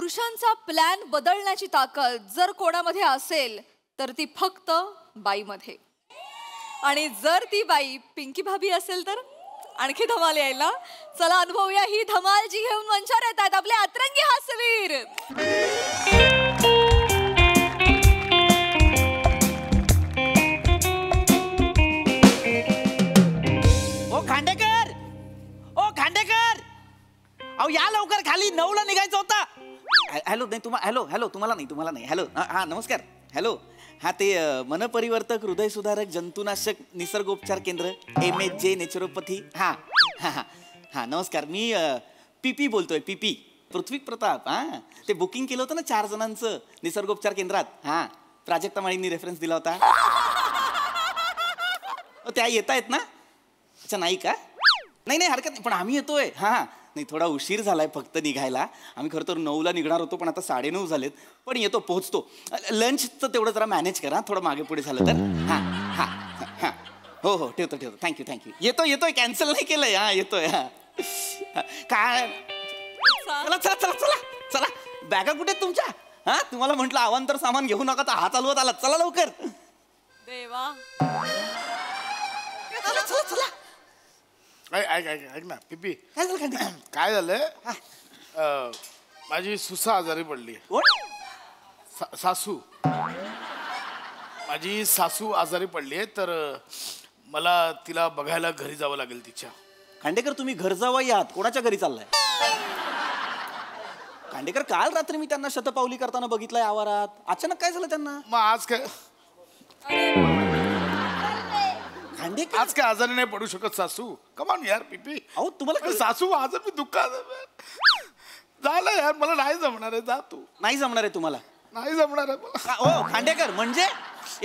पुरुषांचा प्लॅन बदलण्याची ताकद जर कोणामध्ये असेल तर ती फक्त बाईमध्ये. आणि जर ती बाई पिंकी भाभी असेल तर आणखी धमाल यायला. चला अनुभवूया ही धमाल जी घेऊन मंचावर येतात आपले अतरंगी हास्यवीर. ओ खांडेकर, ओ खांडेकर, अहो या लवकर, खाली 9ला निघायचं होता. हॅलो नाही तुम्हाला, हॅलो हॅलो तुम्हाला नाही हॅलो हा नमस्कार. हॅलो हा ते मनपरिवर्तक, हृदय सुधारक, जंतुनाशक, निसर्गोपचार केंद्र, MHJ नेचरोपॅथी. हा हा हा हा नमस्कार. मी PP बोलतोय. PP पृथ्वी प्रताप. हा ते बुकिंग केलं होतं ना 4 जणांचं निसर्गोपचार केंद्रात. हा प्राजक्ता माळींनी रेफरन्स दिला होता. त्या येत आहेत ना? अच्छा नाही का? नाही हरकत नाही, पण आम्ही येतोय. हा नाही थोडा उशीर झालाय फक्त निघायला. आम्ही खरं तर 9ला निघणार होतो पण आता 9:30 झालेत. पण येतो, पोहोचतो. लंचचं तेवढं जरा मॅनेज करा, थोडं मागे पुढे झालं तर. हा हा हा हो ठेवतो. थँक्यू. येतोय, कॅन्सल नाही केलंय. हा येतोय. हा काय चला बॅगा कुठे आहेत तुमच्या? हा तुम्हाला म्हटलं अवांतर सामान घेऊ नका तर हा चालवत आला. चला लवकर. देवा चला. ऐक ना पिपी, काय झालंय? माझी सुसा आजारी पडली. सासू, माझी सासू आजारी पडली आहे, तर मला तिला बघायला घरी जावं लागेल तिच्या. खांडेकर तुम्ही घर जावई आहात, कोणाच्या घरी चाललाय? खांडेकर काल रात्री मी त्यांना शतपावली करताना बघितलंय आवारात. अचानक काय झालं त्यांना? मग आज काय? खांडेकर आज काय आजारी नाही पडू शकत सासू? कमान यार पिपी. अहो तुम्हाला सासू आज मी दुःखात झालं यार, मला नाही जमणार आहे. जा तू. नाही जमणार आहे तुम्हाला? नाही जमणार आहे मला. हो खांडेकर, म्हणजे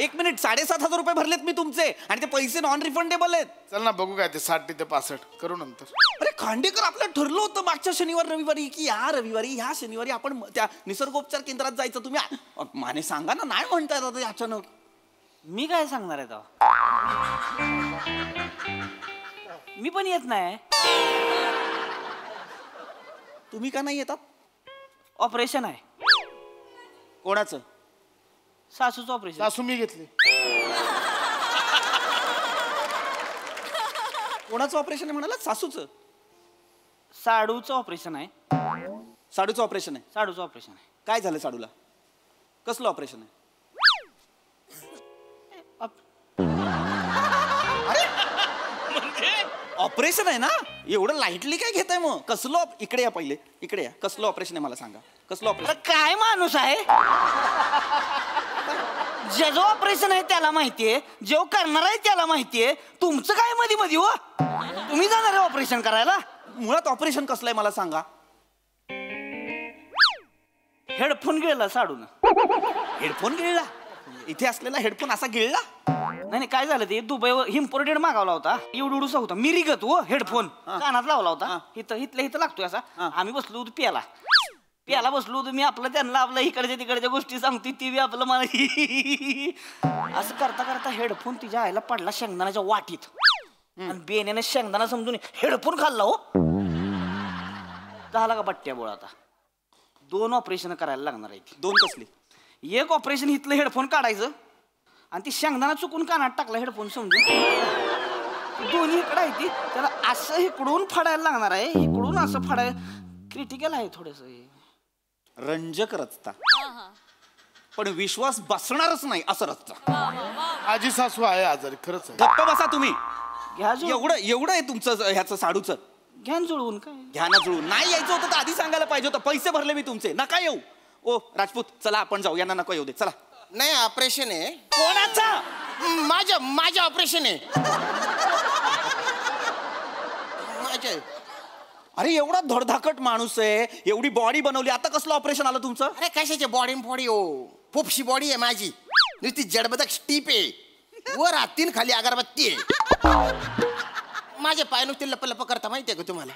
1 मिनिट, 7,500 रुपये भरलेत मी तुमचे आणि ते पैसे नॉन रिफंडेबल आहेत. चल ना बघू काय ते 60 ते 65 करू नंतर. अरे खांडेकर, आपलं ठरलं होतं मागच्या शनिवार रविवारी की ह्या शनिवारी आपण त्या निसर्गोपचार केंद्रात जायचं. तुम्ही माने सांगा ना, नाही म्हणताय आता अचानक. मी काय सांगणार आहे तेव्हा? मी पण येत नाही. तुम्ही का नाही येतात? ऑपरेशन आहे. कोणाचं? सासूचं ऑपरेशन. सासू मी घेतली. कोणाचं ऑपरेशन आहे म्हणाला? सासूचं? साडूचं ऑपरेशन आहे. साडूचं ऑपरेशन आहे? साडूचं ऑपरेशन आहे. काय झालं साडूला? कसलं ऑपरेशन आहे? ऑपरेशन आहे ना? एवढं लाईटली काय घेताय मग? कसलं इकडे या, पहिले इकडे या. कसलं ऑपरेशन आहे मला सांगा. कसलं ऑपरेशन? काय माणूस आहे? ज्याचं ऑपरेशन आहे त्याला माहितीये, जो करणार आहे त्याला माहितीये. तुमचं काय मध्ये हो? तुम्ही जाणार आहे ऑपरेशन करायला? मुळात ऑपरेशन कसलं आहे मला सांगा. हेडफोन गिळला साडून. हेडफोन गिळला? इथे असलेला हेडफोन असा गिळला? नाही काय झालं, ते दुबईवर इम्पोर्टेड मागवला होता. एवढूसा होता, मिरीगत हो हेडफोन. कानात लावला होता. इथं लागतोय असा. आम्ही बसलो होतो प्याला बसलो होतो मी. आपलं त्यांना आपलं इकडच्या तिकडच्या गोष्टी सांगतोय, ती बी आपलं मला असं करता हेडफोन तिच्या आईला पडला शेंगदाण्याच्या वाटीत. आणि बेण्याने शेंगदाणा समजून हेडफोन खाल्ला. हो झाला का बट्ट्या बोळ? आता 2 ऑपरेशन करायला लागणार आहे. 2 कसली? एक ऑपरेशन इथलं हेडफोन काढायचं आणि ती शेंगदाणा चुकून कानात टाकला हेडफोन समजून. दोन्ही इकडं आहे ती, त्याला असं इकडून फाडायला लागणार आहे. इकडून असं फाडाय क्रिटिकल आहे थोडस. रंजक रचता, पण विश्वास बसणारच नाही असं रचता. माझी सासू आहे आजारी, खरंच आहे. गप्प बसा तुम्ही. घ्या एवढं आहे तुमचं ह्याचं साडूचं. घ्या जुळवून. काय घ्या ना जुळून? नाही यायचं होतं तर आधी सांगायला पाहिजे होतं. पैसे भरले मी तुमचे, नका येऊ. ओ राजपूत, चला आपण जाऊ. यांना नको येऊ दे, चला. नाही ऑपरेशन आहे. कोणाचं? माझं ऑपरेशन आहे. माझं. अरे एवढा धडधाकट माणूस आहे, एवढी बॉडी बनवली, आता कसलं ऑपरेशन आलं तुमचं? अरे कशाची बॉडी हो, पोपशी बॉडी आहे माझी. नुसती जडबदक स्टीप आहे. वर हातीन खाली अगरबत्ती आहे. माझे पाय नुसते लप करता, माहितीये का तुम्हाला?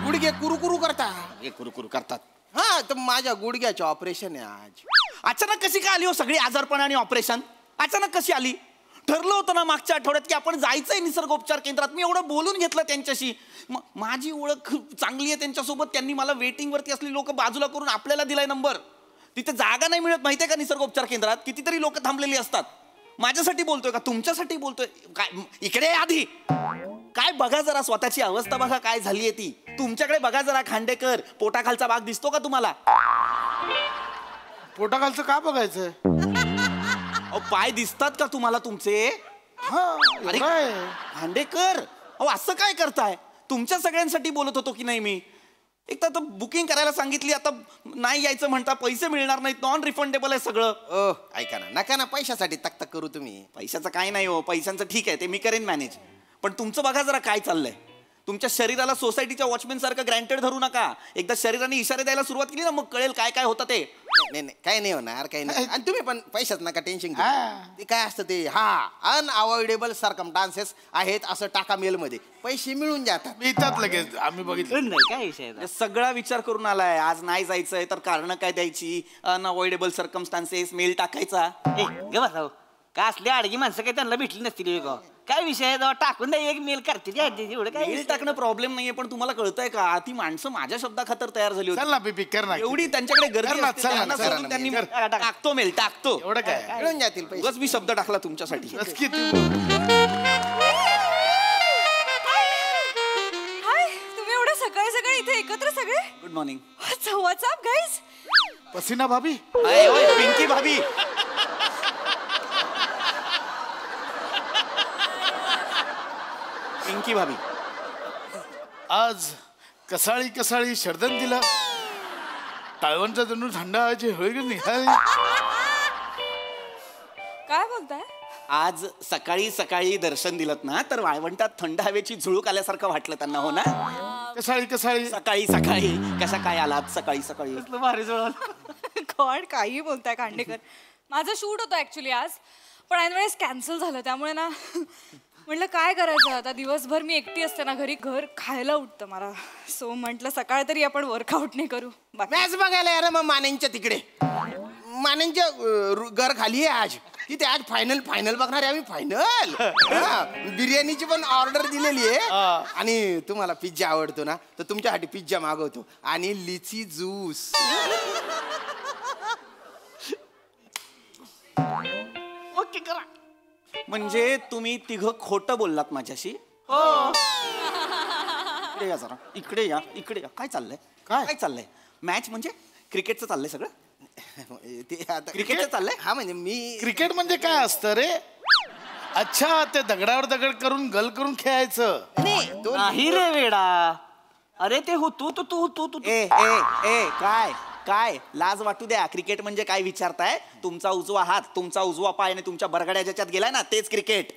गुडघे कुरुकुरू करता. हे कुरुकुरू करतात. हा तर माझ्या गुडघ्याचे ऑपरेशन आहे आज. अचानक कशी काय आली हो सगळी आजारपण आणि ऑपरेशन? अचानक कशी आली? ठरलं होतं ना मागच्या आठवड्यात की आपण जायचंय निसर्गोपचार केंद्रात. मी एवढं बोलून घेतलं त्यांच्याशी. माझी ओळख चांगली आहे त्यांच्यासोबत. त्यांनी मला वेटिंग वरती असलेली लोक बाजूला करून आपल्याला दिलाय नंबर. तिथे जागा नाही मिळत माहितीये का निसर्गोपचार केंद्रात. कितीतरी लोक थांबलेली असतात. माझ्यासाठी बोलतोय का तुमच्यासाठी बोलतोय? काय इकडे आधी काय बघा जरा, स्वतःची अवस्था बघा काय झालीये ती. तुमच्याकडे बघा जरा खांडेकर. पोटाखालचा भाग दिसतो का तुम्हाला? पोटाखालचं का बघायचं? अहो पाय दिसतात का तुम्हाला तुमचे? अरे खांडेकर, अहो असं काय करताय? तुमच्या सगळ्यांसाठी बोलत होतो की नाही मी? एक तर बुकिंग करायला सांगितली, आता नाही यायचं म्हणता. पैसे मिळणार नाहीत, नॉन रिफंडेबल आहे सगळं. ऐका ना, नका ना पैशासाठी तक करू तुम्ही. पैशाचं काय नाही हो, पैशांचं ठीक आहे ते मी करेन मॅनेज. पण तुमचं बघा जरा काय चाललंय. तुमच्या शरीराला सोसायटीच्या वॉचमॅन सारखं ग्रँटेड धरू नका. एकदा शरीराने इशारे द्यायला सुरुवात केली ना मग कळेल काय काय होतं ते. नाही नाही काही नाही होणार, काही नाही. आणि तुम्ही पण पैशाच नका टेन्शन घेऊ. ते काय असतं ते अनअवॉइडेबल सर्कमस्टान्सेस आहेत असं टाका मेल मध्ये, पैसे मिळून जातात. मिळतात लगेच, आम्ही बघितलं. नाही काय विषय आहे? सगळा विचार करून आलाय. आज नाही जायचंय तर कारण काय द्यायची? अनअवॉइडेबल सर्कमस्टान्सेस मेल टाकायचा. गे बसाव का असली आडगी माणसं काही त्यांना भेटली नसतील का? काय विषय आहे? जेव्हा टाकून द्या एक मेल करते एवढं काय मेल टाकणं प्रॉब्लेम नाहीये. पण तुम्हाला कळतंय का ती माणसं माझ्या शब्दाखातर तयार झाली चल होती. ना पिपी कर ना. एवढी त्यांच्याकडे गर्दी कर ना, असते, चल ना, त्यांना चल सोडून ना, त्यांनी कर. टाकतो मेल टाकतो. एवढं काय? मिळून जातील पैसे. उगाच मी शब्द टाकला तुमच्यासाठी. बस की तू. हाय, तुम्ही एवढं सकाळी सकाळी इथे एकत्र सगळे? Good morning. WhatsApp guys? पसीना भाभी. पिंकी भाभी. पिंकी भाभी आज कसाळी कसाळी शर्दन दिला. टाळवणचा जणू थंड हवेची होळी निघाली. काय बोलताय? आज सकाळी सकाळी दर्शन दिलं ना तर वाळवंटात थंड हवेची झुळूक आल्यासारखं वाटलं त्यांना. हो ना? कसाळी कसाळी. सकाळी सकाळी कशा काय आलात सकाळी सकाळी? भारी जुळाल. गॉड, काही बोलताय खांडेकर. माझं शूट होतं ऍक्च्युली आज, पण ऐन वेळेस कॅन्सल झालं. त्यामुळे ना म्हटलं काय करायचं आता, दिवसभर मी एकटी असते ना घरी, घर खायला उठतं मला. सो म्हटलं सकाळ तरी आपण वर्कआउट नाही करू. मॅच बघायला यार मग मानेंच्या तिकडे. मानेंच्या घर खाली आहे आज. तिथे आज फायनल बघणार आहे आम्ही. फायनल बिर्याणीची पण ऑर्डर दिलेली आहे. आणि तुम्हाला पिझ्झा आवडतो ना, तर तुमच्यासाठी पिझ्झा मागवतो आणि लिची ज्यूस. ओके करा. म्हणजे तुम्ही तिघं खोटं बोललात माझ्याशी? हो. इकडे या जरा, इकडे या, इकडे या. काय चाललंय? काय चाललंय? मॅच म्हणजे क्रिकेटचं चाललंय सगळं? ते आता क्रिकेटचं चाललंय? हा म्हणजे मी क्रिकेट म्हणजे काय असतं रे? अच्छा, ते दगडावर दगड करून गल करून खेळायचं. नाही रे वेडा. अरे ते हो तू तू तू तू तू ए ए ए काय काय लाज वाटू द्या. क्रिकेट म्हणजे काय विचारताय? तुमचा उजवा हात, तुमचा उजवा पाय आणि तुमच्या बरगड्या ज्याच्यात गेलाय ना तेच क्रिकेट.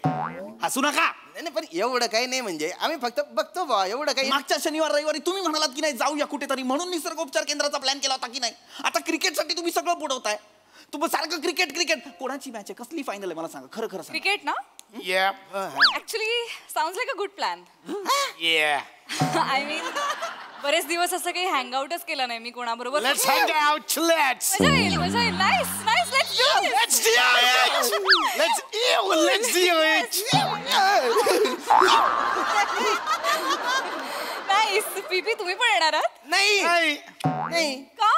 हसू नका. नाही पण एवढं काही नाही, म्हणजे आम्ही फक्त बघतो बा. एवढं काही मागच्या शनिवार रविवारी तुम्ही म्हणालात की नाही जाऊया कुठेतरी, म्हणून निसर्गोपचार केंद्राचा प्लॅन केला होता की नाही? आता क्रिकेटसाठी तुम्ही सगळं बुडवताय. तुम्ही सारखं क्रिकेट क्रिकेट. कोणाची मॅच आहे? कसली फायनल आहे मला सांगा. खरं खरं सांगा. क्रिकेट ना? Yeah. Actually sounds like a good plan. Yeah. I mean बरेच दिवस असं काही हँगआउटच केलं नाही मी कोणाबरोबर. Let's hang out. Let's. मजा येईल, मजा येईल. Nice nice, let's do this. Let's do it. Let's do it. Nice. पीपी तुम्ही पण येणार आहात? नाही नाही. नाही. का?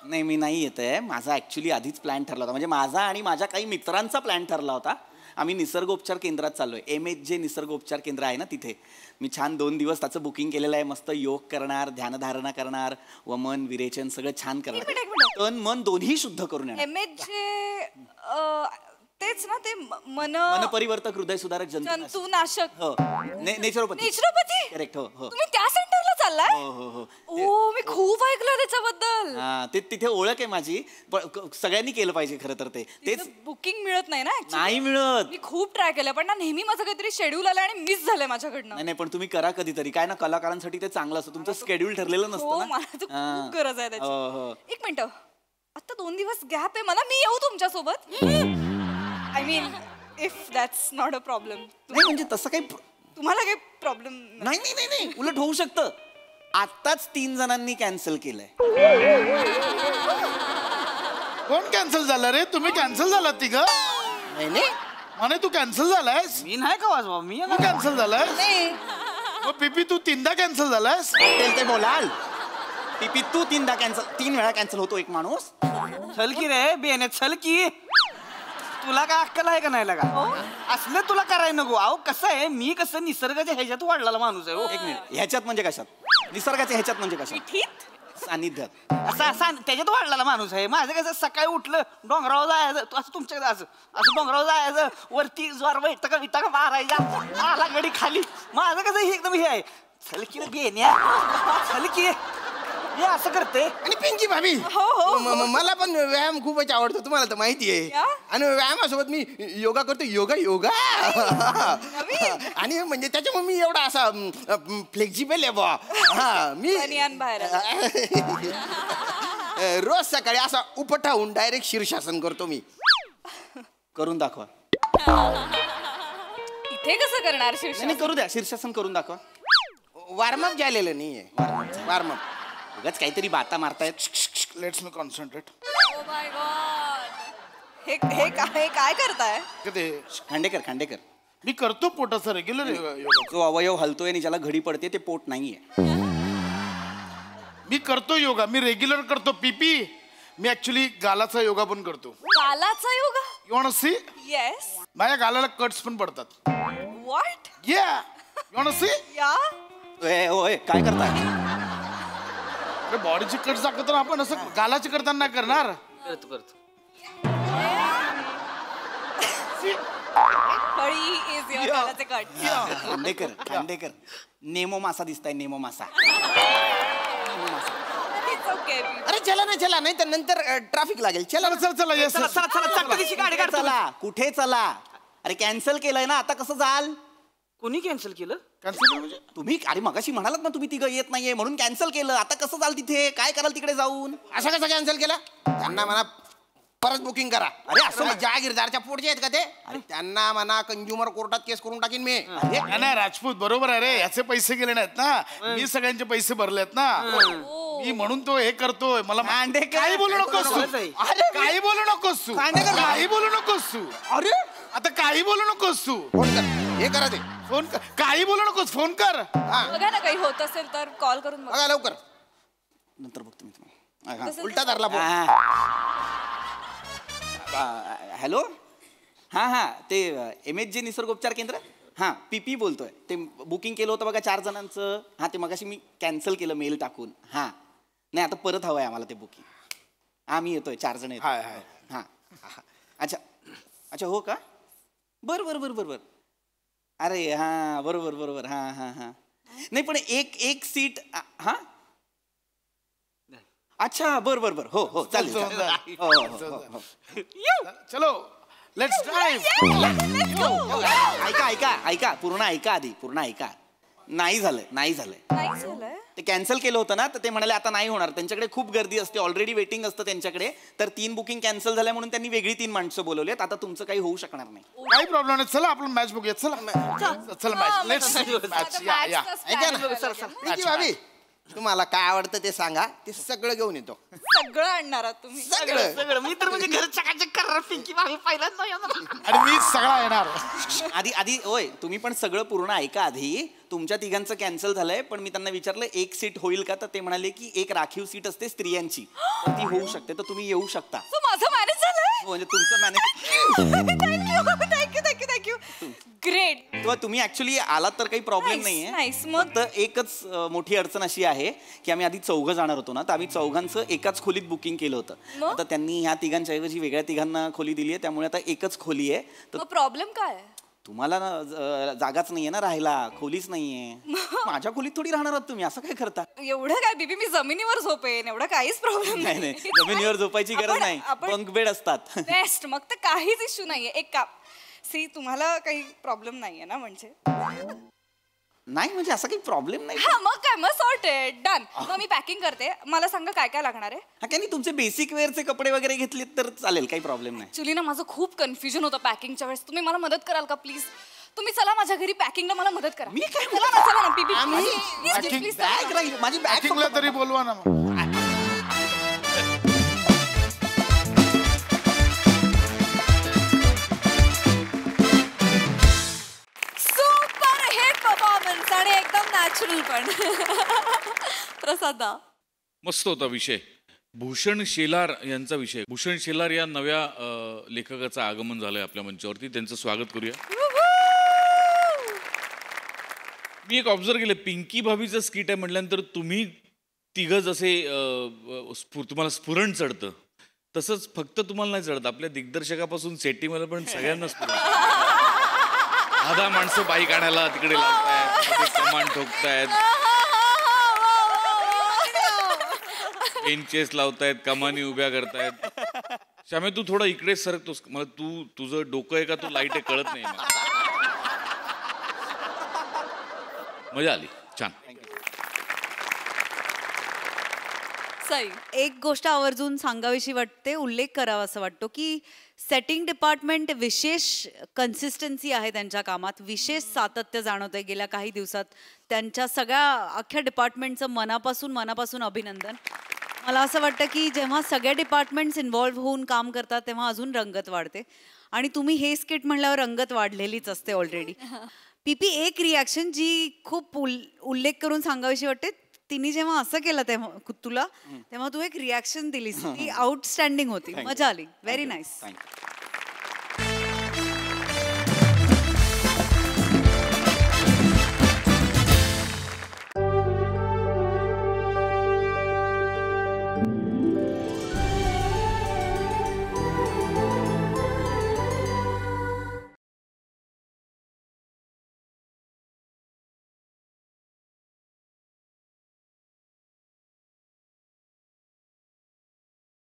नाही मी नाही येत आहे. माझा ऍक्च्युली आधीच प्लॅन ठरला होता. म्हणजे माझा आणि माझ्या काही मित्रांचा प्लॅन ठरला होता. आम्ही निसर्गोपचार केंद्रात चाललोय. MHJ निसर्गोपचार केंद्र आहे ना तिथे. मी छान 2 दिवस त्याचं बुकिंग केलेलं आहे. मस्त योग करणार, ध्यानधारणा करणार, वमन विरेचन सगळं छान करणार. एक मिनिट. तन मन दोन्ही शुद्ध करून येणार. MHJ तेच ना ते मन परिवर्तक हृदय सुधारक जंतुनाशक. हो नेचरोपॅथी. नेचरोपॅथी. करेक्ट. हो हो तुम्ही त्या सेंटरला चाललाय? हो हो हो. ओ मी खूप ऐकलं त्याच्याबद्दल. हा ते तिथे ओळख आहे माझी. पण सगळ्यांनी केलं पाहिजे खरं तर. तेच बुकिंग मिळत नाही ना actually. नाही मिळत. मी खूप ट्राय केलं पण ना नेहमी माझं काहीतरी शेड्यूल आलं आणि मिस झालंय माझ्याकडनं. नाही पण तुम्ही करा कधीतरी. काय ना कलाकारांसाठी ते चांगलं असतं. तुमचं शेड्यूल ठरलेलं हो नसतं ना. मला तर हा. खूप गरज आहे हो, हो. त्याची. एक मिनिट, आता 2 दिवस गॅप आहे मला. मी येऊ तुमच्यासोबत? I mean if that's not a problem. नाही म्हणजे तसं काही तुम्हाला काही प्रॉब्लेम? नाही नाही नाही नाही उलट होऊ शकतं. आत्ताच 3 जणांनी कॅन्सल केलंय. कोण कॅन्सल झालं रे? तुम्ही कॅन्सल झालात तिघ? नाही नाही माने तू कॅन्सल झालायस? मी नाही का वाजवा मी तू कॅन्सल झालायस? नाही मग पीपी तू 3दा कॅन्सल झालायस? ते बोलाल पीपी तू 3दा कॅन्सल 3 वेळा कॅन्सल होतो एक माणूस. चल की रे बेने चल की तुला काय अक्कल आहे का नाही लागा असलं तुला करायला नको. अहो कसं आहे मी कसं निसर्गाच्या ह्याच्यात वाढलेला माणूस आहे हो. एक मिनिट ह्याच्यात म्हणजे कशात? निसर्गाच्या ह्याच्यात म्हणजे कशात? ठीक सानिध्यात. असा त्याच्यात वाढलेला माणूस आहे. माझं कसं सकाळी उठलं डोंगरावर जायचं असं तुमच्याकडे असं डोंगरावर जायचं वरती ज्वार विटाका मारायचा आला गडी खाली. माझं कसं हे एकदम हे आहे छलकी बेन्या छलकी हे असं करते. आणि पिंकी भाभी मला पण व्यायाम खूपच आवडतो तुम्हाला तर माहिती आहे. या? आणि व्यायामासोबत मी योगा करतो. योगा आणि म्हणजे त्याच्यामुळे मी एवढा असा फ्लेक्झिबल आहे बा. हा मी बनियान बाहेर रोज सकाळी असा उपटा होऊन डायरेक्ट शीर्षासन करतो मी. करून दाखवा. इथे कसं करणार शिवशास्त्र? नाही करू द्या शीर्षासन करून दाखवा. वॉर्मअप झालेलं नाहीये. वॉर्मअप उगाच काहीतरी बाता मारतायत. Let's me concentrate. Oh my God. हे काय करताय? खांडेकर मी करतो पोटाचा रेग्युलर योगा. जो अवयव हलतोय आणि ज्याला घडी पडते ते पोट नाहीये. मी करतो योगा. मी रेग्युलर करतो पीपी. मी ऍक्च्युली गालाचा योगा पण करतो. गालाचा yoga? You want see? Yes. माझ्या गालाला कट्स पण पडतात. व्हॉट? या यू वॉन्ट सी? या ओय काय करताय? अरे बॉडीची कट्स दाखवतो ना आपण, असं गालाची करताना नाही करणार. करतो फळी इज युअर गालाचे कट. खांडेकर नेमो मासा दिसताय. नेमो मासा. It's okay. अरे चला नाही तर नंतर ट्रॅफिक लागेल. चला चला येस. गाडी काढ. चला कुठे चला? अरे कॅन्सल केलंय ना आता कसं जाल? कोणी कॅन्सल केलं? कॅन्सल म्हणजे तुम्ही अरे मगाशी म्हणालात ना तुम्ही तिघं येत नाहीये म्हणून कॅन्सल केलं. आता कसं जाल तिथे? काय कराल तिकडे जाऊन? असं कसं कॅन्सल केलं? त्यांना म्हणा परत बुकिंग करा. अरे असं अरे जहागीरदारच्या पुढचे आहेत का ते? त्यांना म्हणा कंझ्युमर कोर्टात केस करून टाकीन मी. नाही राजपूत बरोबर आहे रे. याचे पैसे गेले नाहीत ना. मी सगळ्यांचे पैसे भरलेत ना. मी म्हणून तो हे करतोय. मला काही बोलू नकोस तू. काही बोलू नकोस तू. काही बोलू नकोस तू. अरे आता काही बोलू नकोस तू. फोन कर. हे करा ते. फोन कर. काही बोलू नकोस. फोन कर. बघा ना काही होत असेल तर कॉल करून बघा. बघा लवकर. नंतर बघतो मी तुम्हाला. उलटा धरला फोन. हॅलो हां ते MHJ निसर्गोपचार केंद्र. हां पीपी बोलतोय. ते बुकिंग केलं होतं बघा 4 जणांचं. हां ते मगाशी मी कॅन्सल केलं मेल टाकून. हां नाही आता परत हवं आहे आम्हाला ते बुकिंग. आम्ही येतोय 4 जण येतो. हां अच्छा हो का? बरं. अरे हां बरोबर हां नाही पण एक सीट. हां अच्छा बरं हो चालेल. हो. चलो लेट्स ड्राइव्ह. ऐका पूर्ण ऐका. नाही झालंय. नाही झालंय. ते कॅन्सल केलं होतं ना तर ते म्हणाले आता नाही होणार. त्यांच्याकडे खूप गर्दी असते. ऑलरेडी वेटिंग असतं त्यांच्याकडे. तर 3 बुकिंग कॅन्सल झाल्या म्हणून त्यांनी वेगळी 3 माणसं बोलवलेत. आता तुमचं काही होऊ शकणार नाही. काही प्रॉब्लेम नाही. चला आपण मॅच बघूया. चला मॅच. Let's match. या ऐका ना पिंकी भाभी तुम्हाला काय आवडतं ते सांगा. ते सगळं घेऊन येतो. सगळं आणणार आहात तुम्ही? सगळं मी तर म्हणजे घर चकाचक करणार. पिंकी भाभी पहिलाच नाही आणि मी सगळा येणार. आधी होय तुम्ही पण सगळं पूर्ण ऐका आधी. तुमच्या तिघांचं कॅन्सल झालंय पण मी त्यांना विचारलं 1 सीट होईल का? तर ते म्हणाले की 1 राखीव सीट असते स्त्रियांची तर ती होऊ शकते. तर तुम्ही येऊ शकता. सो माझं मॅनेज झालंय. म्हणजे तुमचं मॅनेज. Thank you great. तेव्हा तुम्ही ऍक्च्युली आलात तर काही प्रॉब्लेम नाहीये. नाईस. मग फक्त एकच मोठी अडचण अशी आहे की आम्ही आधी 4 जाणार होतो ना तर आम्ही 4घांचं एकाच खोलीत बुकिंग केलं होतं. मग? आता त्यांनी ह्या तिघांच्या ऐवजी वेगळ्या तिघांना खोली दिली आहे त्यामुळे आता एकच खोली आहे. तर प्रॉब्लेम काय आहे? तुम्हाला ना जागाच नाहीये ना राहायला. खोलीच नाहीये. माझ्या खोलीत थोडी राहणार आहात तुम्ही. असं काय करता? एवढं काय बीबी मी जमिनीवर झोपेन. एवढं काहीच प्रॉब्लेम नाही जमिनीवर झोपायची गरज नाही. बंक बेड असतात. बेस्ट. मग तर काहीच इश्यू नाहीये. एक काम सी तुम्हाला काही प्रॉब्लेम नाहीये ना? म्हणजे नाही म्हणजे असं काही प्रॉब्लेम नाही. हा मग काय मग सॉर्टेड डन. मग मी पॅकिंग करते. मला सांगा काय काय लागणार आहे. हा काय नाही तुमचे बेसिक वेअरचे कपडे वगैरे घेतलेत तर चालेल. काही प्रॉब्लेम नाही. ऍक्च्युली ना माझं खूप कन्फ्युजन होतं पॅकिंगच्या वेळेस. तुम्ही मला मदत कराल का प्लीज? तुम्ही चला माझ्या घरी पॅकिंगला मला मदत करा. मी काय चला ना बीबी Packing प्लीज. बॅग राहील माझी बॅग. पॅकिंगला तरी बोलवा ना मग. नॅचरल पण. प्रसादा. मस्त होता विषय. भूषण शेलार यांचा विषय. भूषण शेलार या नव्या लेखकाचं आगमन झालंय आपल्या मंचावरती. त्यांचं स्वागत करूया. मी एक ऑब्झर्व केलं, पिंकी भाभीचं स्किट आहे म्हटल्यानंतर तुम्ही तिघं जसे तुम्हाला स्फुरण चढतं तसंच फक्त तुम्हाला नाही चढत, आपल्या दिग्दर्शकापासून सेटीमध्ये पण सगळ्यांना स्फुरण. आधा माणसं बाईक आणायला तिकडे लावतायत, कमान ठोकतायत, बेंचेस लावतायत, कमानी उभ्या करतायत. श्यामे तू थोडा इकडे सरकतोस, मला तुझं डोकं आहे का तू लाईट आहे कळत नाही मला. मजा आली, छान. एक गोष्ट आवर्जून सांगावीशी वाटते, उल्लेख करावा असं वाटतो की सेटिंग डिपार्टमेंट विशेष कन्सिस्टन्सी आहे त्यांच्या कामात, विशेष सातत्य जाणवतंय गेल्या काही दिवसात. त्यांच्या सगळ्या अख्ख्या डिपार्टमेंटचं मनापासून अभिनंदन. मला असं वाटतं की जेव्हा सगळे डिपार्टमेंट्स इन्व्हॉल्व्ह होऊन काम करतात तेव्हा अजून रंगत वाढते. आणि तुम्ही हे स्किट म्हणल्यावर रंगत वाढलेलीच असते ऑलरेडी. पीपी, एक रिॲक्शन जी खूप उल्लेख करून सांगावीशी वाटते, तिने जेव्हा असं केलं तेव्हा तुला, तेव्हा तू एक रिॲक्शन दिलीस, ती आउटस्टँडिंग होती, मजा आली. Very nice.